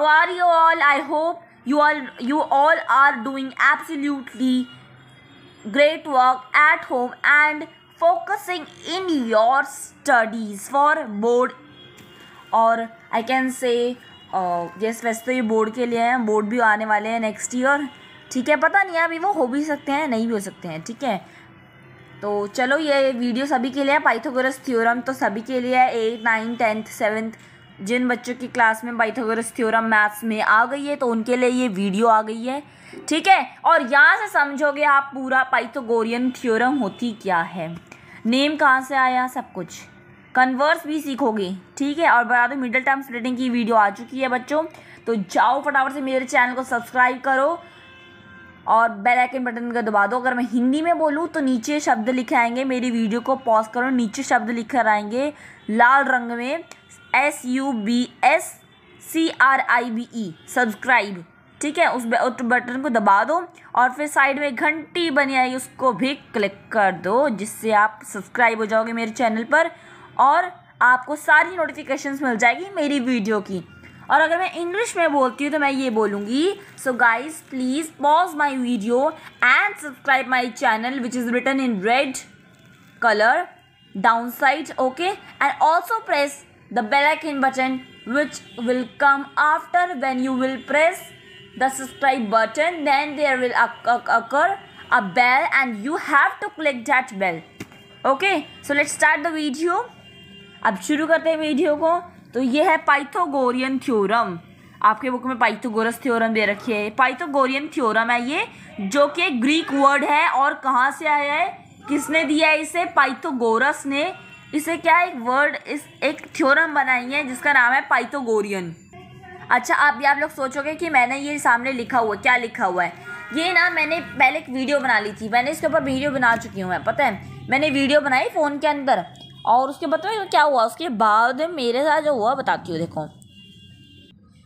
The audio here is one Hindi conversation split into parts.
are you all? I hope you all are doing absolutely great work at home and focusing in your studies for board, और आई कैन से यस, वैसे तो ये बोर्ड के लिए हैं, बोर्ड भी आने वाले हैं नेक्स्ट ईयर, ठीक है। पता नहीं अभी वो हो भी सकते हैं, नहीं भी हो सकते हैं, ठीक है। तो चलो ये वीडियो सभी के लिए है। पाइथागोरस थ्योरम तो सभी के लिए है, 8, 9, 10th 7th जिन बच्चों की क्लास में पाइथागोरस थ्योरम मैथ्स में आ गई है तो उनके लिए ये वीडियो आ गई है, ठीक है। और यहाँ से समझोगे आप पूरा पाइथागोरियन थ्योरम होती क्या है, नेम कहाँ से आया, सब कुछ कन्वर्स भी सीखोगे, ठीक है। और बता दो मिडिल टर्म स्प्लिटिंग की वीडियो आ चुकी है बच्चों, तो जाओ फटाफट से मेरे चैनल को सब्सक्राइब करो और बेल आइकन बटन को दबा दो। अगर मैं हिंदी में बोलूँ तो नीचे शब्द लिखे आएंगे, मेरी वीडियो को पॉज करो, नीचे शब्द लिखे आएंगे लाल रंग में SUBSCRIBE, सब्सक्राइब, ठीक है। उस बटन को दबा दो और फिर साइड में घंटी बनी आएगी, उसको भी क्लिक कर दो, जिससे आप सब्सक्राइब हो जाओगे मेरे चैनल पर और आपको सारी नोटिफिकेशंस मिल जाएगी मेरी वीडियो की। और अगर मैं इंग्लिश में बोलती हूँ तो मैं ये बोलूँगी, so guys please pause my video and subscribe my channel which is written in red colour down side, okay, and also press the bell icon button which will come after when you will press the subscribe button, then there will occur a bell and you have to click that bell, okay। so let's start the video। अब शुरू करते हैं वीडियो को। तो ये है पाइथागोरियन थ्योरम, आपके बुक में पाइथागोरस थ्योरम दे रखी है। पाइथागोरियन थ्योरम है ये, जो कि ग्रीक वर्ड है और कहाँ से आया है, किसने दिया है इसे, पाइथागोरस ने इसे क्या एक वर्ड एक थ्योरम बनाई है जिसका नाम है पाइथागोरियन। अच्छा, आप लोग सोचोगे कि मैंने ये सामने लिखा हुआ क्या लिखा हुआ है, ये ना मैंने पहले एक वीडियो बना ली थी, मैंने इसके ऊपर वीडियो बना चुकी हूँ मैं, पता है मैंने वीडियो बनाई फ़ोन के अंदर, और उसके बाद तो क्या हुआ, उसके बाद मेरे साथ जो हुआ बताती हूँ, देखो।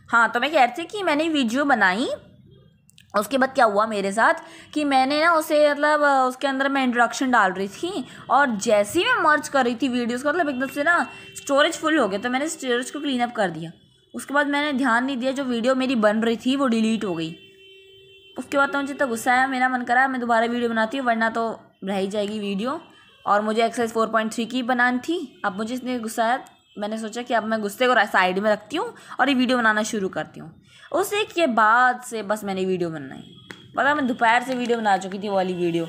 हाँ, तो मैं कह रही थी कि मैंने वीडियो बनाई, उसके बाद क्या हुआ मेरे साथ कि मैंने ना उसे मतलब उसके अंदर मैं इंट्रोडक्शन डाल रही थी और जैसे ही मैं मर्ज कर रही थी वीडियोस को, मतलब एकदम से ना स्टोरेज फुल हो गया, तो मैंने स्टोरेज को क्लीन अप कर दिया। उसके बाद मैंने ध्यान नहीं दिया, जो वीडियो मेरी बन रही थी वो डिलीट हो गई। उसके बाद तो मुझे तो गुस्सा आया, मेरा मन करा मैं दोबारा वीडियो बनाती हूँ, वरना तो रह ही जाएगी वीडियो। और मुझे एक्सरसाइज 4.3 की बनानी थी। अब मुझे इसने गुस्सा आया, मैंने सोचा कि अब मैं गुस्से को साइड में रखती हूँ और ये वीडियो बनाना शुरू करती हूँ। उसी के बाद से बस मैंने वीडियो बनाई, पता मैं दोपहर से वीडियो बना चुकी थी वो वाली वीडियो।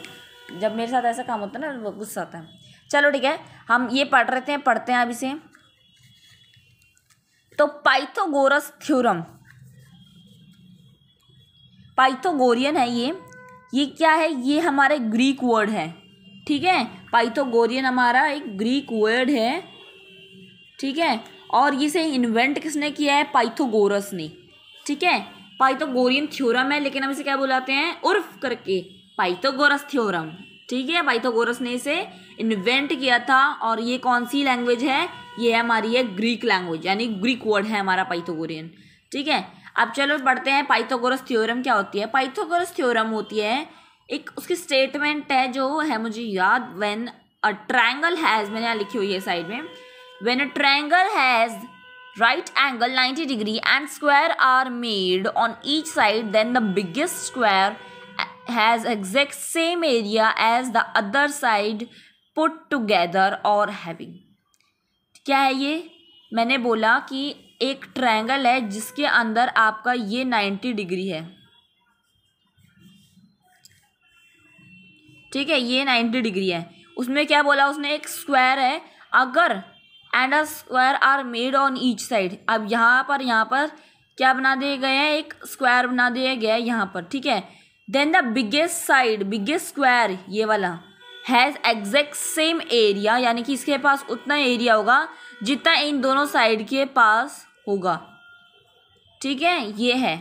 जब मेरे साथ ऐसा काम होता है ना वो गुस्सा आता है। चलो ठीक है, हम ये पढ़ते हैं अब इसे। तो पाइथागोरस थ्योरम, पाइथागोरियन है ये क्या है, ये हमारे ग्रीक वर्ड है, ठीक है। पाइथागोरियन हमारा एक ग्रीक वर्ड है, ठीक है। और इसे इन्वेंट किसने किया है, पाइथागोरस ने, ठीक है। पाइथागोरियन थ्योरम है, लेकिन हम इसे क्या बुलाते हैं, उर्फ करके पाइथागोरस थ्योरम, ठीक है। पाइथागोरस ने इसे इन्वेंट किया था और ये कौन सी लैंग्वेज है, ये हमारी है ग्रीक लैंग्वेज, यानी ग्रीक वर्ड है हमारा पाइथागोरियन, ठीक है। अब चलो पढ़ते हैं पाइथागोरस थ्योरम क्या होती है। पाइथागोरस थ्योरम होती है एक, उसकी स्टेटमेंट है जो है मुझे याद, व्हेन अ ट्रायंगल हैज़, मैंने यहाँ लिखी हुई है साइड में, when a triangle has right angle 90 degree and square are made on each side, then the biggest square has exact same area as the other side put together or having। क्या है ये, मैंने बोला कि एक ट्रायंगल है जिसके अंदर आपका ये 90 डिग्री है, ठीक है, ये 90 डिग्री है। उसमें क्या बोला उसने, एक स्क्वायर है अगर and a square are made on each side. अब यहाँ पर क्या बना दिए गए हैं, एक स्क्वायर बना दिया गया है यहाँ पर, ठीक है। Then the biggest side, biggest square ये वाला हैज़ एग्जैक्ट सेम एरिया, यानी कि इसके पास उतना एरिया होगा जितना इन दोनों साइड के पास होगा, ठीक है। ये है,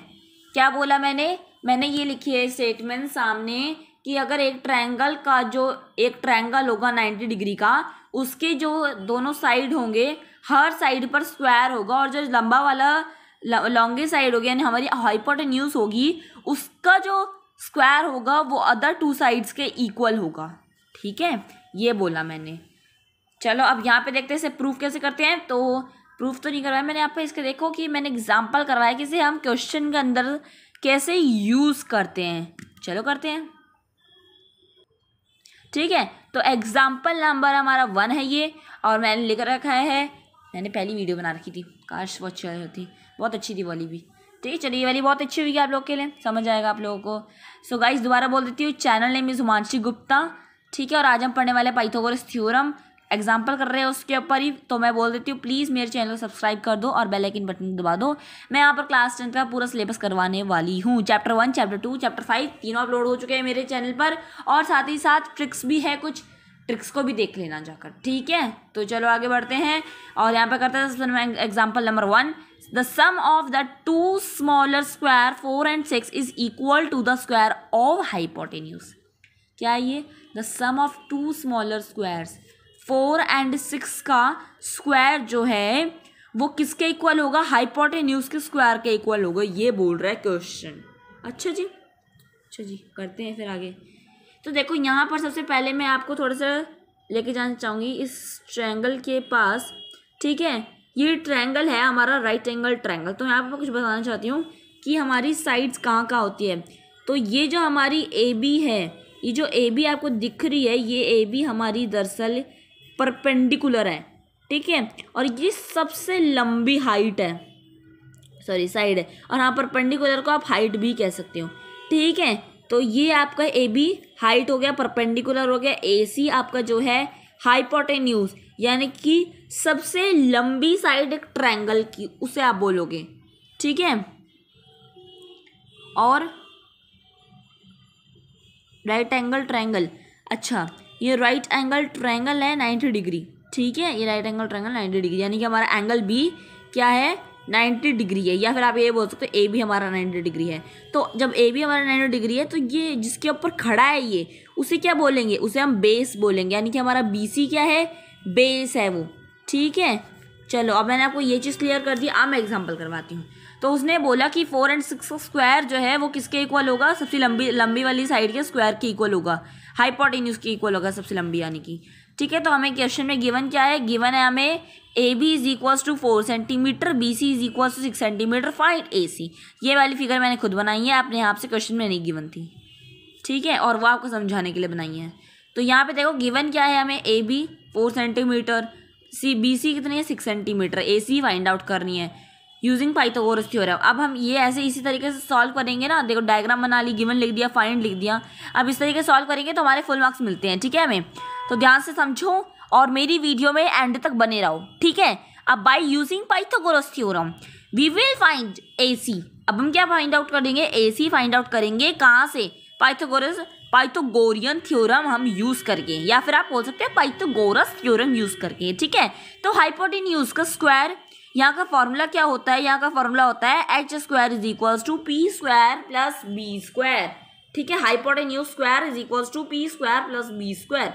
क्या बोला मैंने ये लिखी है स्टेटमेंट सामने कि अगर एक ट्रायंगल का जो एक ट्रायंगल होगा 90 डिग्री का, उसके जो दोनों साइड होंगे, हर साइड पर स्क्वायर होगा, और जो लंबा वाला लॉन्गे साइड होगी यानी हमारी हाइपोटेन्यूज होगी, उसका जो स्क्वायर होगा वो अदर 2 साइड्स के इक्वल होगा, ठीक है। ये बोला मैंने। चलो अब यहाँ पे देखते हैं इसे प्रूफ कैसे करते हैं। तो प्रूफ तो नहीं करवाया मैंने यहाँ पे, इसके देखो कि मैंने एग्जाम्पल करवाया कि इसे हम क्वेश्चन के अंदर कैसे यूज़ करते हैं। चलो करते हैं, ठीक है। तो एग्जाम्पल नंबर हमारा 1 है ये, और मैंने लिख रखा है, मैंने पहली वीडियो बना रखी थी, काश वो अच्छी होती, बहुत अच्छी थी वाली भी, ठीक है। चलिए ये वाली बहुत अच्छी हुई आप लोग के लिए, समझ आएगा आप लोगों को। सो गाइस दोबारा बोल देती हूँ, channel name is Himanshi Gupta, ठीक है। और आज हम पढ़ने वाले पाइथागोरस थ्योरम, एग्जाम्पल कर रहे हैं उसके ऊपर ही। तो मैं बोल देती हूँ प्लीज़ मेरे चैनल को सब्सक्राइब कर दो और बेल आइकन बटन दबा दो। मैं यहाँ पर क्लास 10 का पूरा सिलेबस करवाने वाली हूँ। चैप्टर 1, चैप्टर 2, चैप्टर 5 तीनों अपलोड हो चुके हैं मेरे चैनल पर, और साथ ही साथ ट्रिक्स भी है, कुछ ट्रिक्स को भी देख लेना जाकर, ठीक है। तो चलो आगे बढ़ते हैं, और यहाँ पे करते हैं example number 1। The sum of the two smaller square 4 and 6 is equal to the square of hypotenuse. क्या है ये? The sum of two smaller squares 4 and 6 का स्क्वायर जो है वो किसके इक्वल होगा? हाइपोटेन्यूज के स्क्वायर के इक्वल होगा, ये बोल रहा है क्वेश्चन। अच्छा जी करते हैं फिर आगे। तो देखो यहाँ पर सबसे पहले मैं आपको थोड़ा सा लेके जाना चाहूँगी इस ट्रायंगल के पास, ठीक है। ये ट्रायंगल है हमारा राइट एंगल ट्रायंगल। तो यहाँ पर मैं कुछ बताना चाहती हूँ कि हमारी साइड्स कहाँ कहाँ होती है। तो ये जो हमारी ए बी है, ये जो ए बी आपको दिख रही है, ये ए बी हमारी दरअसल परपेंडिकुलर है, ठीक है। और ये सबसे लंबी हाइट है, सॉरी साइड है, और हाँ परपेंडिकुलर को आप हाइट भी कह सकते हो, ठीक है। तो ये आपका ए बी हाइट हो गया, परपेंडिकुलर हो गया, ए सी आपका जो है हाइपोटेन्यूज, यानी कि सबसे लंबी साइड एक ट्रायंगल की, उसे आप बोलोगे, ठीक है। और राइट एंगल ट्रायंगल, अच्छा ये राइट एंगल ट्रायंगल है 90 डिग्री, ठीक है। ये राइट एंगल ट्रायंगल 90 डिग्री, यानी कि हमारा एंगल बी क्या है? 90 डिग्री है, या फिर आप ये बोल सकते हो ए भी हमारा 90 डिग्री है। तो जब ए भी हमारा 90 डिग्री है, तो ये जिसके ऊपर खड़ा है ये, उसे क्या बोलेंगे? उसे हम बेस बोलेंगे, यानी कि हमारा बी सी क्या है? बेस है वो, ठीक है। चलो अब मैंने आपको ये चीज़ क्लियर कर दी, अब मैं एग्जाम्पल करवाती हूँ। तो उसने बोला कि 4 and 6 का स्क्वायर जो है वो किसके इक्वल होगा? सबसे लंबी वाली साइड के स्क्वायर के इक्वल होगा, हाइपोटेन्यूज के इक्वल होगा, सबसे लंबी यानी कि, ठीक है। तो हमें क्वेश्चन में गिवन क्या है? गिवन है हमें A B is equals to 4 centimetre, B C is equals to 6 centimetre, find A C. ये वाली फिगर मैंने खुद बनाई है, अपने यहाँ से क्वेश्चन में नहीं गिवन थी, ठीक है, और वो आपको समझाने के लिए बनाई है। तो यहाँ पे देखो गिवन क्या है हमें? A B 4 centimetre, C B C कितनी है? 6 centimetre, A C find out करनी है यूजिंग पाइथागोरस थ्योरम। अब हम ये ऐसे इसी तरीके से सॉल्व करेंगे ना, देखो डायग्राम बना ली, गिवन लिख दिया, फाइंड लिख दिया, अब इस तरीके से सॉल्व करेंगे तो हमारे फुल मार्क्स मिलते हैं, ठीक है हमें। तो ध्यान से समझो और मेरी वीडियो में एंड तक बने रहो, ठीक है। अब by using Pythagoras theorem we will find A C. अब हम क्या फाइंड आउट करेंगे? ए सी फाइंड आउट करेंगे, कहाँ से? पाइथागोरियन थ्योरम हम यूज करके, या फिर आप बोल सकते हैं पाइथागोरस थ्योरम यूज करके, ठीक है। तो हाइपोटेन्यूज का स्क्वायर, यहाँ का फॉर्मूला क्या होता है? यहाँ का फॉर्मूला होता है H square is equals to P square plus B square, ठीक है। Hypotenuse square is equals to P square plus B square,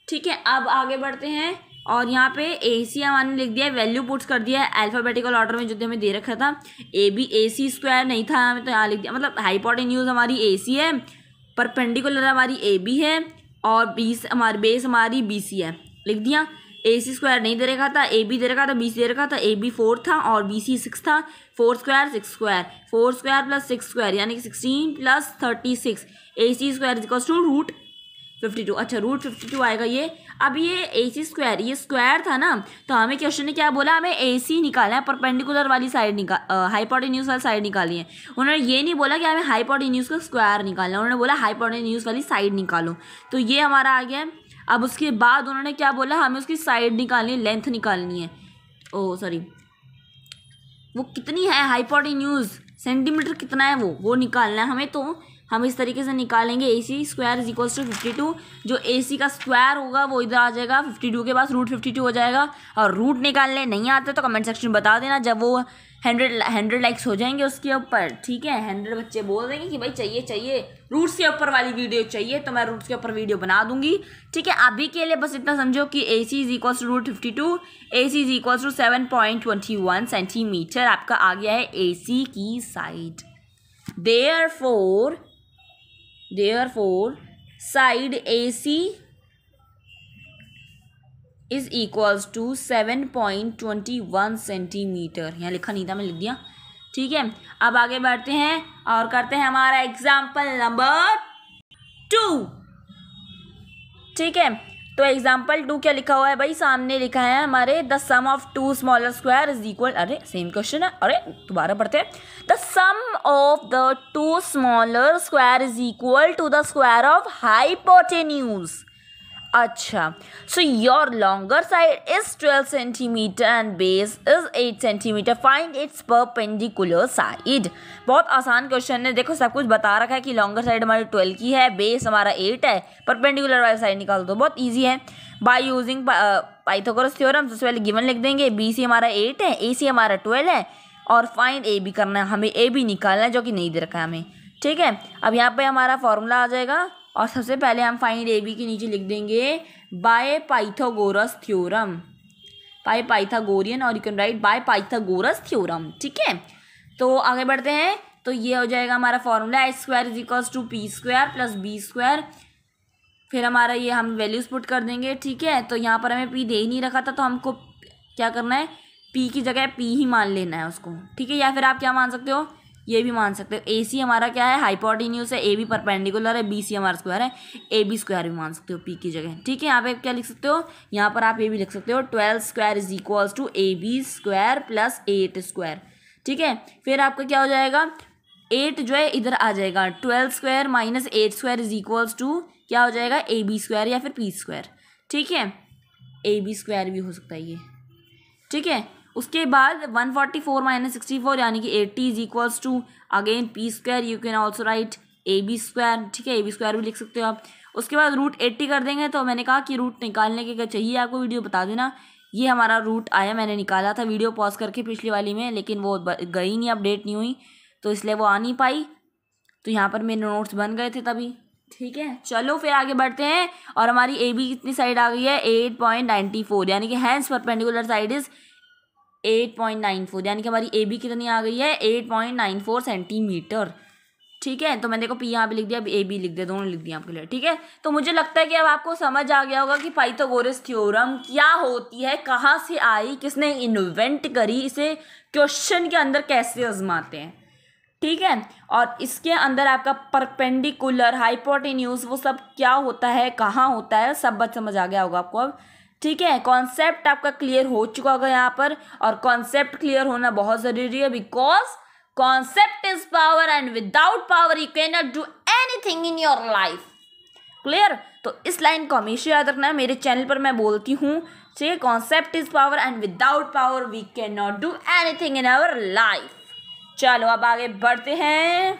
ठीक है। अब आगे बढ़ते हैं, और यहाँ पे ए सी हमने लिख दिया, वैल्यू पुट्स कर दिया अल्फाबेटिकल ऑर्डर में, जो हमें दे रखा था। A B A C square नहीं था हमें, तो यहाँ लिख दिया, मतलब हाइपोटेन्यूज हमारी ए सी है, परपेंडिकुलर हमारी ए बी है, और बेस हमारी बी सी है, लिख दिया। ए सी स्क्वायर नहीं दे रखा था, ए बी दे रखा था, बी सी दे रखा था, ए बी 4 था और बी सी 6 था। 4 square 6 square, 4 square plus 6 square यानी कि 16 plus 36, A C square equals to root 52। अच्छा रूट 52 आएगा ये। अब ये ए सी स्क्वायर, ये स्क्वायर था ना, तो हमें क्वेश्चन ने क्या बोला? हमें ए सी निकालना है, परपेंडिकुलर वाली साइड हाइपोटेन्यूज वाली साइड निकाली है। उन्होंने ये नहीं बोला कि हमें हाइपोटेन्यूज का स्क्वायर निकालना है, उन्होंने बोला हाइपोटेन्यूज वाली साइड निकालो। तो ये हमारा आ गया। अब उसके बाद उन्होंने क्या बोला? हमें उसकी साइड निकालनी, लेंथ निकालनी है। ओ सॉरी, वो कितनी है हाइपोटेन्यूज, सेंटीमीटर कितना है वो निकालना है हमें। तो हम इस तरीके से निकालेंगे, ए C square is equals to 52। जो ए सी का स्क्वायर होगा वो इधर आ जाएगा, 52 के पास रूट 52 हो जाएगा। और रूट निकालने नहीं आते तो कमेंट सेक्शन में बता देना, जब वो 100 लाइक्स हो जाएंगे उसके ऊपर, ठीक है। 100 बच्चे बोल देंगे कि भाई चाहिए रूट्स के ऊपर वाली वीडियो चाहिए, तो मैं रूट्स के ऊपर वीडियो बना दूंगी, ठीक है। अभी के लिए बस इतना समझो कि A C is equals to root 52, A C is equals to 7.21 centimetre आपका आ गया है ए सी की side. Therefore, side AC is equals to 7.21 centimetre. यहाँ लिखा नहीं था, मैं लिख दिया। ठीक है, अब आगे बढ़ते हैं और करते हैं हमारा एग्जाम्पल नंबर 2। ठीक है, तो एग्जाम्पल 2 क्या लिखा हुआ है भाई, सामने लिखा है हमारे the sum of two smaller square is equal, अरे सेम क्वेश्चन है, अरे दोबारा पढ़ते हैं। The sum of the two smaller square is equal to the square of hypotenuse. अच्छा, so your longer side is 12 centimeter and base is 8 centimeter. Find its perpendicular side. बहुत आसान क्वेश्चन है, देखो सब कुछ बता रखा है कि लॉन्गर साइड हमारी 12 की है, बेस हमारा 8 है, परपेंडिकुलर वाली साइड निकाल दो, बहुत इजी है। बाय यूजिंग पाइथागोरस थ्योरम सबसे पहले गिवन लिख देंगे, बी सी हमारा 8 है, ए सी हमारा 12 है, और फाइंड ए बी करना है, हमें ए बी निकालना है जो कि नहीं दे रखा है हमें। ठीक है, अब यहाँ पे हमारा फॉर्मूला आ जाएगा, और सबसे पहले हम फाइंड ए बी के नीचे लिख देंगे by Pythagoras theorem, by Pythagorean, और you can write by Pythagoras theorem. ठीक है, तो आगे बढ़ते हैं, तो ये हो जाएगा हमारा formula H square is equals to P square plus B square. फिर हमारा ये हम वैल्यूज पुट कर देंगे। ठीक है, तो यहाँ पर हमें पी दे ही नहीं रखा था, तो हमको क्या करना है, पी की जगह पी ही मान लेना है उसको। ठीक है, या फिर आप क्या मान सकते हो, ये भी मान सकते हो, ए सी हमारा क्या है, हाइपोटेन्यूज है, ए बी परपेंडिकुलर है, बी सी हमारा स्क्वायर है, ए बी स्क्वायर भी मान सकते हो पी की जगह। ठीक है, यहाँ पे क्या लिख सकते हो, यहाँ पर आप ये भी लिख सकते हो 12 square is equals to A B square plus 8 square. ठीक है, फिर आपका क्या हो जाएगा, 8 जो है इधर आ जाएगा, 12 square minus 8 square is equals to क्या हो जाएगा, ए बी स्क्वायर या फिर पी स्क्वायर। ठीक है, ए बी स्क्वायर भी हो सकता है ये। ठीक है, उसके बाद 144 माइनस 64 यानी कि 80 is equals to again P square, you can also write A B square. ठीक है, ए बी स्क्वायर भी लिख सकते हो आप। उसके बाद रूट 80 कर देंगे, तो मैंने कहा कि रूट निकालने के चाहिए आपको वीडियो बता देना, ये हमारा रूट आया, मैंने निकाला था वीडियो पॉज करके पिछली वाली में, लेकिन वो गई नहीं, अपडेट नहीं हुई, तो इसलिए वो आ नहीं पाई, तो यहाँ पर मेरे नोट्स बन गए थे तभी। ठीक है, चलो फिर आगे बढ़ते हैं, और हमारी ए बी कितनी साइड आ गई है, 8.94, यानी कि हैंस परपेंडिकुलर साइड इज 8.94, यानी कि हमारी ए बी कितनी आ गई है, 8.94 सेंटीमीटर। ठीक है, तो मैंने देखो पी यहाँ पे लिख दिया, अब ए बी लिख दिया, दोनों लिख दिया आपके लिए। ठीक है, तो मुझे लगता है कि अब आपको समझ आ गया होगा कि पाइथागोरस थ्योरम क्या होती है, कहाँ से आई, किसने इन्वेंट करी, इसे क्वेश्चन के अंदर कैसे आजमाते हैं। ठीक है, और इसके अंदर आपका परपेंडिकुलर, हाइपोटेन्यूज, वो सब क्या होता है, कहाँ होता है, सब बात समझ आ गया होगा आपको अब। ठीक है, कॉन्सेप्ट आपका क्लियर हो चुका होगा यहाँ पर, और कॉन्सेप्ट क्लियर होना बहुत ज़रूरी है, because concept is power and without power you can not do anything in your life. Clear, तो इस लाइन को हमेशा याद रखना है, मेरे चैनल पर मैं बोलती हूँ, ठीक, concept is power and without power we can not do anything in our life. चलो अब आगे बढ़ते हैं।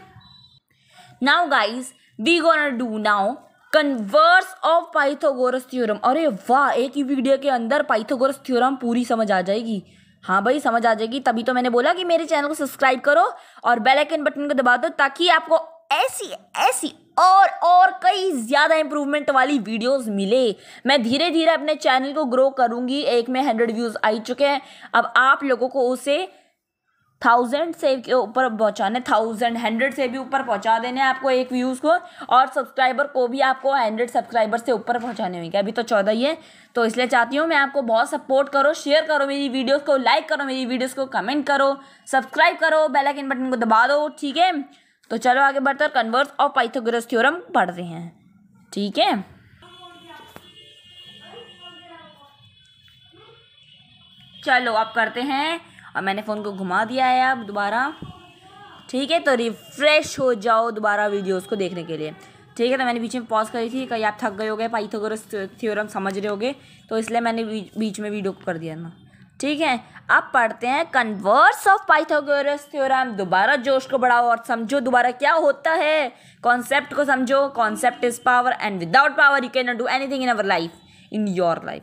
Now guys we gonna do now converse of Pythagoras theorem. अरे वाह, एक ही वीडियो के अंदर पाइथागोरस थ्योरम पूरी समझ आ जाएगी। हाँ भाई समझ आ जाएगी, तभी तो मैंने बोला कि मेरे चैनल को सब्सक्राइब करो और बेल आइकन बटन को दबा दो, ताकि आपको ऐसी ऐसी और कई ज़्यादा इंप्रूवमेंट वाली वीडियोस मिले। मैं धीरे धीरे अपने चैनल को ग्रो करूँगी, एक में 100 व्यूज़ आ चुके हैं, अब आप लोगों को उसे 1000 से के ऊपर पहुँचाने, 100 से भी ऊपर पहुँचा देने आपको एक व्यूज़ को, और सब्सक्राइबर को भी आपको 100 सब्सक्राइबर से ऊपर पहुँचाने होंगे। अभी तो 14 ही है, तो इसलिए चाहती हूँ मैं आपको बहुत सपोर्ट करो, शेयर करो मेरी वीडियोस को, लाइक करो मेरी वीडियोस को, कमेंट करो, सब्सक्राइब करो, बेल आइकन बटन को दबा दो। ठीक है, तो चलो आगे बढ़कर कन्वर्स ऑफ पाइथागोरस थ्योरम पढ़ते हैं। ठीक है, चलो अब करते हैं, और मैंने फ़ोन को घुमा दिया है अब दोबारा। ठीक है, तो रिफ्रेश हो जाओ दोबारा वीडियोस को देखने के लिए। ठीक है, तो मैंने बीच में पॉज करी थी, कहीं आप थक गए होगे, पाइथागोरस थ्योरम समझ रहे होगे, तो इसलिए मैंने बीच में वीडियो कर दिया ना। ठीक है, अब पढ़ते हैं कन्वर्स ऑफ पाइथागोरस थ्योरम। दोबारा जोश को बढ़ाओ और समझो दोबारा क्या होता है, कॉन्सेप्ट को समझो। Concept is power and without power you can not do anything in our life, in your life.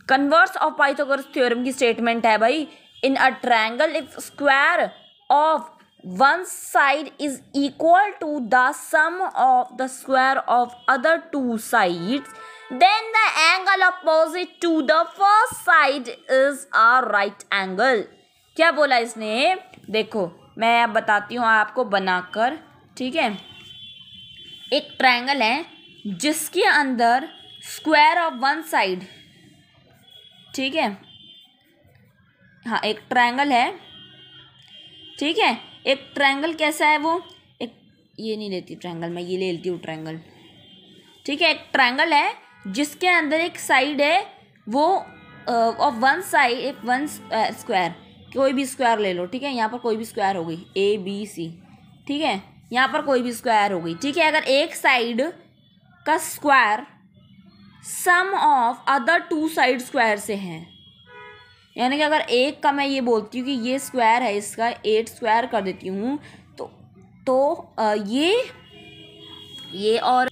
Converse of Pythagoras theorem की स्टेटमेंट है भाई, in a triangle if square of one side is equal to the sum of the square of other two sides, then the angle opposite to the first side is a right angle। क्या बोला इसने, देखो मैं अब बताती हूँ आपको बनाकर। ठीक है, एक ट्रायंगल है जिसके अंदर स्क्वायर ऑफ वन साइड ठीक है। हाँ, एक ट्रायंगल है, ठीक है। एक ट्रायंगल कैसा है वो, एक ये नहीं लेती ट्रायंगल, मैं ये ले लेती हूँ ट्रायंगल, ठीक है। एक ट्रायंगल है जिसके अंदर एक साइड है वो of one side one square, कोई भी स्क्वायर ले लो, ठीक है। यहाँ पर कोई भी स्क्वायर हो गई ABC, ठीक है। यहाँ पर कोई भी स्क्वायर हो गई, ठीक है। अगर एक साइड का square sum of other two side square से है, यानी कि अगर एक का मैं ये बोलती हूँ कि ये स्क्वायर है, इसका 8 स्क्वायर कर देती हूँ, तो ये और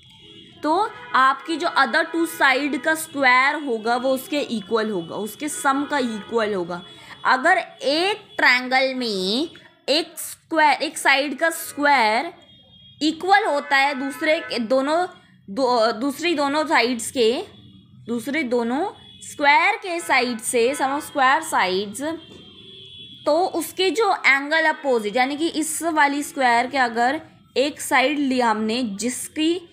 तो आपकी जो अदर टू साइड का स्क्वायर होगा वो उसके इक्वल होगा, उसके सम का इक्वल होगा। अगर एक ट्रायंगल में एक साइड का स्क्वायर इक्वल होता है दूसरी दोनों साइड्स के, दूसरे दोनों स्क्वायर के साइड से, सम ऑफ स्क्वायर साइड्स, तो उसके जो एंगल अपोजिट, यानी कि इस वाली स्क्वायर के अगर एक साइड लिया हमने जिसकी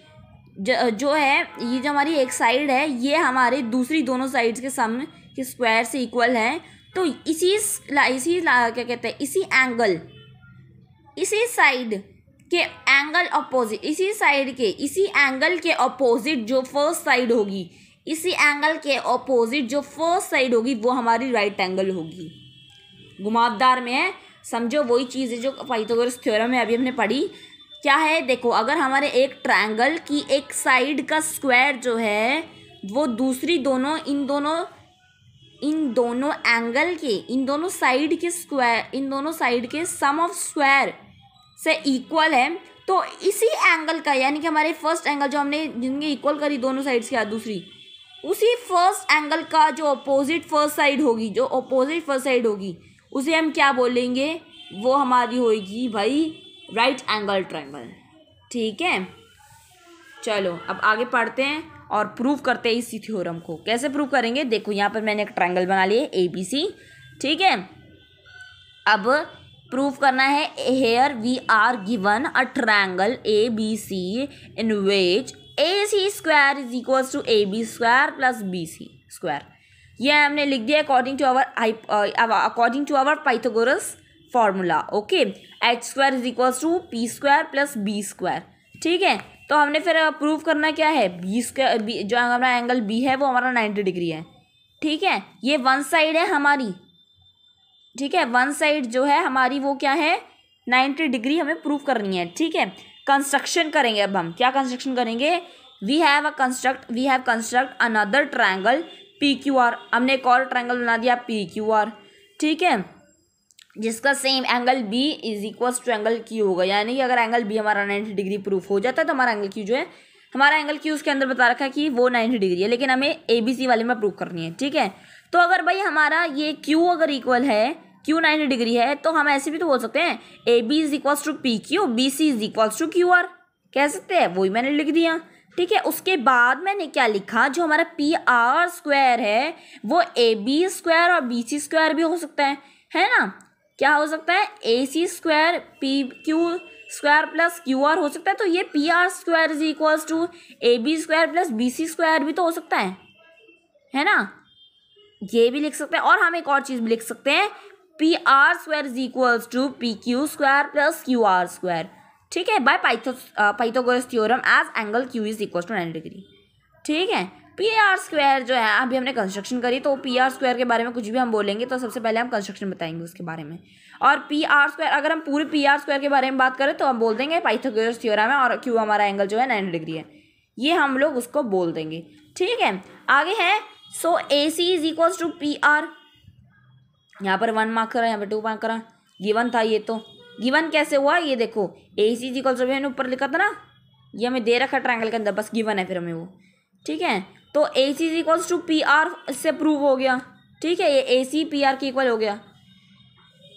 जो है, ये जो हमारी एक साइड है ये हमारे दूसरी दोनों साइड्स के सम के स्क्वायर से इक्वल है, तो इसी क्या कहते हैं, इसी साइड के एंगल अपोजिट, इसी एंगल के अपोजिट जो फर्स्ट साइड होगी, इसी एंगल के अपोजिट जो फर्स्ट साइड होगी वो हमारी राइट एंगल होगी। घुमावदार में है, समझो वही चीज़ है जो पाइथागोरस थ्योरम में अभी हमने पढ़ी। क्या है, देखो, अगर हमारे एक ट्रायंगल की एक साइड का स्क्वायर जो है वो दूसरी दोनों इन दोनों एंगल के, इन दोनों साइड के सम ऑफ स्क्वायर से इक्वल है, तो इसी एंगल का, यानी कि हमारे फर्स्ट एंगल जो हमने जिनके इक्वल करी दोनों साइड्स के दूसरी, उसी फर्स्ट एंगल का जो अपोजिट फर्स्ट साइड होगी उसे हम क्या बोलेंगे, वो हमारी होगी भाई राइट एंगल ट्रायंगल, ठीक है। चलो अब आगे पढ़ते हैं और प्रूव करते हैं इसी थ्योरम को। कैसे प्रूव करेंगे, देखो यहाँ पर मैंने एक ट्रायंगल बना लिया ABC, ठीक है। अब प्रूव करना है, here we are given a triangle ABC in which AC square is equals to AB square plus BC square. यह हमने लिख दिया according to our Pythagoras formula, okay. H square is equals to P square plus B square, ठीक है। तो हमने फिर प्रूव करना क्या है, B स्क्वायर, जो हमारा एंगल B है वो हमारा 90 डिग्री है, ठीक है। ये वन साइड है हमारी, ठीक है। वन साइड जो है हमारी वो क्या है, 90 डिग्री हमें प्रूव करनी है, ठीक है। कंस्ट्रक्शन करेंगे, अब हम क्या कंस्ट्रक्शन करेंगे, we have construct another triangle PQR। हमने एक और ट्रायंगल बना दिया PQR, ठीक है, जिसका same angle B is equals to angle Q होगा। यानी कि अगर एंगल B हमारा 90 डिग्री प्रूफ हो जाता है तो हमारा एंगल Q जो है, हमारा एंगल Q उसके अंदर बता रखा है कि वो 90 डिग्री है, लेकिन हमें ABC वाले में प्रूव करनी है, ठीक है। तो अगर भाई हमारा ये Q अगर इक्वल है, Q 90 डिग्री है, तो हम ऐसे भी तो बोल सकते हैं AB is equals to PQ, BC is equals to QR, कह सकते हैं, वही मैंने लिख दिया, ठीक है। उसके बाद मैंने क्या लिखा, जो हमारा PR स्क्वायर है वो AB स्क्वायर और BC स्क्वायर भी हो सकता है ना। क्या हो सकता है, AC square PQ square plus QR हो सकता है, तो ये PR square is equals to AB square plus BC square भी तो हो सकता है ना, ये भी लिख सकते हैं। और हम एक और चीज़ भी लिख सकते हैं, PR square is equals to PQ square plus QR square, ठीक है, by Pythagoras theorem as angle Q is equals to 90 degree, ठीक है। PR स्क्वायर जो है, अभी हमने कंस्ट्रक्शन करी, तो PR स्क्वायर के बारे में कुछ भी हम बोलेंगे तो सबसे पहले हम कंस्ट्रक्शन बताएंगे उसके बारे में। और PR स्क्वायर, अगर हम पूरे PR स्क्वायर के बारे में बात करें तो हम बोल देंगे पाइथागोरस थ्योरम है और Q हमारा एंगल जो है 90 डिग्री है, ये हम लोग उसको बोल देंगे, ठीक है। आगे है, so AC is equals to PR, यहाँ पर 1 मार्क करा, यहाँ पर 2 मार्क करा, गिवन था ये, तो गिवन कैसे हुआ ये देखो, AC इज इक्वल्स टू, मैंने ऊपर लिखा था ना, ये हमें दे रखा ट्रायंगल के अंदर, बस गिवन है फिर हमें वो, ठीक है। तो AC is equals to PR इससे प्रूव हो गया, ठीक है, ये AC PR के इक्वल हो गया।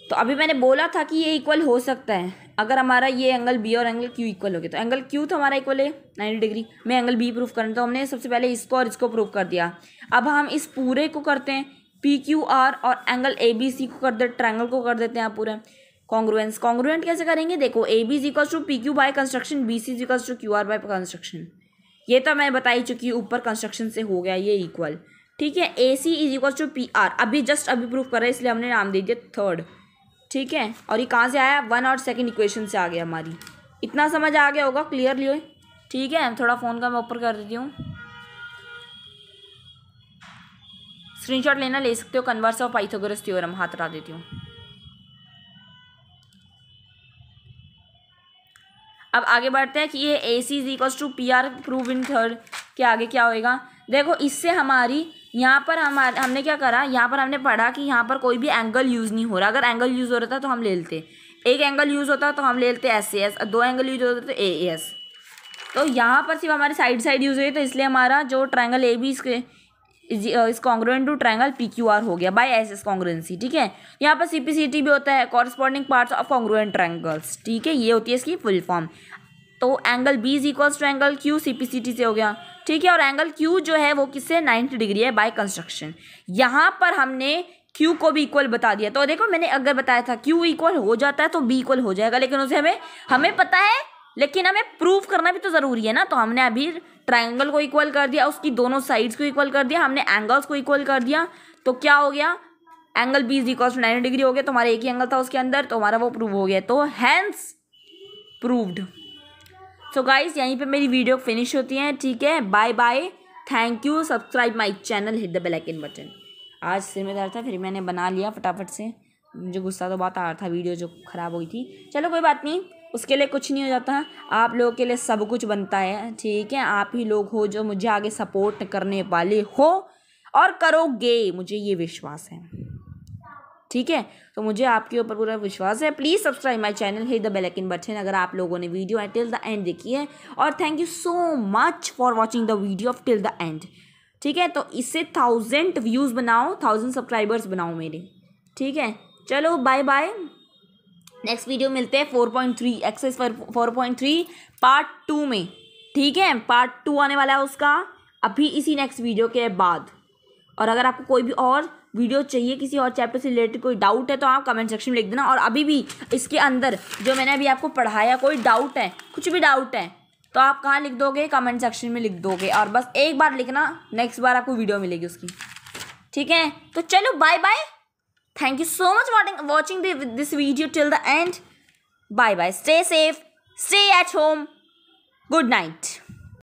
तो अभी मैंने बोला था कि ये इक्वल हो सकता है अगर हमारा ये एंगल B और एंगल Q इक्वल हो गया, तो एंगल Q तो हमारा इक्वल है 90 डिग्री में, एंगल B प्रूव करना, तो हमने सबसे पहले इसको और इसको प्रूव कर दिया। अब हम इस पूरे को करते हैं, PQR और एंगल ABC को कर देते, ट्रायंगल को कर देते हैं पूरा कॉन्ग्रुएंट कैसे करेंगे, देखो AB is equals to PQ by construction, BC is equals to QR by construction, ये तो मैं बता ही चुकी हूँ, ऊपर कंस्ट्रक्शन से हो गया ये इक्वल, ठीक है। A C is equal to P R, अभी जस्ट अभी प्रूफ कर रहे हैं इसलिए हमने नाम दे दिया थर्ड। ठीक है, और ये कहाँ से आया, 1 और सेकंड इक्वेशन से आ गया हमारी। इतना समझ आ गया होगा क्लियरली। ठीक है, थोड़ा फ़ोन का मैं ऊपर कर देती हूँ, स्क्रीनशॉट लेना ले सकते हो। कन्वर्स ऑफ पाइथागोरस थ्योरम हाथ हटा देती हूँ। अब आगे बढ़ते हैं कि ये A C is equals to P R prove in third के आगे क्या होएगा। देखो इससे हमारी यहाँ पर हमने क्या करा, यहाँ पर हमने पढ़ा कि यहाँ पर कोई भी एंगल यूज़ नहीं हो रहा। अगर एंगल यूज़ हो रहा था तो हम ले लेते, एक एंगल यूज़ होता तो हम ले लेते S A S, 2 angle use होते तो ए एस। तो यहाँ पर सिर्फ हमारी साइड यूज़ हुई, तो इसलिए हमारा जो triangle A B is congruent to triangle P Q R हो गया बाय एस एस कॉन्ग्रुएंसी। ठीक है, यहाँ पर सीपीसीटी भी होता है, corresponding parts of congruent triangles. ठीक है, ये होती है इसकी फुल फॉर्म। तो angle B is equals to angle Q, CPCT से हो गया। ठीक है, और एंगल क्यू जो है वो किससे 90 डिग्री है बाय कंस्ट्रक्शन। यहाँ पर हमने क्यू को भी इक्वल बता दिया। तो देखो मैंने अगर बताया था क्यू इक्वल हो जाता है तो बी इक्वल हो जाएगा, लेकिन उसे हमें पता है, लेकिन हमें प्रूव करना भी तो ज़रूरी है ना। तो हमने अभी ट्रायंगल को इक्वल कर दिया, उसकी दोनों साइड्स को इक्वल कर दिया, हमने एंगल्स को इक्वल कर दिया। तो क्या हो गया, angle B is equal to 90 degree हो गया। तो हमारा एक ही एंगल था उसके अंदर, तो हमारा वो प्रूव हो गया, तो हैंस प्रूव्ड। सो गाइस यहीं पे मेरी वीडियो फिनिश होती है। ठीक है, bye bye, thank you, subscribe my channel, hit the bell icon button. आज सिर में दर्द था, फिर मैंने बना लिया फटाफट से। मुझे गुस्सा तो बहुत आ रहा था, वीडियो जो ख़राब हुई थी। चलो कोई बात नहीं, उसके लिए कुछ नहीं हो जाता, आप लोगों के लिए सब कुछ बनता है। ठीक है, आप ही लोग हो जो मुझे आगे सपोर्ट करने वाले हो और करोगे, मुझे ये विश्वास है। ठीक है, तो मुझे आपके ऊपर पूरा विश्वास है। Please subscribe my channel, hit the bell icon button अगर आप लोगों ने वीडियो टिल द एंड देखी है। और thank you so much for watching the video of till the end. ठीक है, तो इससे 1000 व्यूज़ बनाओ, 1000 सब्सक्राइबर्स बनाओ मेरे। ठीक है, चलो बाय बाय, नेक्स्ट वीडियो मिलते हैं 4.3 एक्सरसाइज 4.3 पार्ट 2 में। ठीक है, पार्ट 2 आने वाला है उसका अभी इसी नेक्स्ट वीडियो के बाद। और अगर आपको कोई भी और वीडियो चाहिए किसी और चैप्टर से रिलेटेड, कोई डाउट है तो आप कमेंट सेक्शन में लिख देना। और अभी भी इसके अंदर जो मैंने अभी आपको पढ़ाया, कोई डाउट है, कुछ भी डाउट है तो आप कहाँ लिख दोगे, कमेंट सेक्शन में लिख दोगे। और बस एक बार लिखना, नेक्स्ट बार आपको वीडियो मिलेगी उसकी। ठीक है, तो चलो bye bye, thank you so much for watching this video till the end. Bye bye, stay safe, stay at home, good night.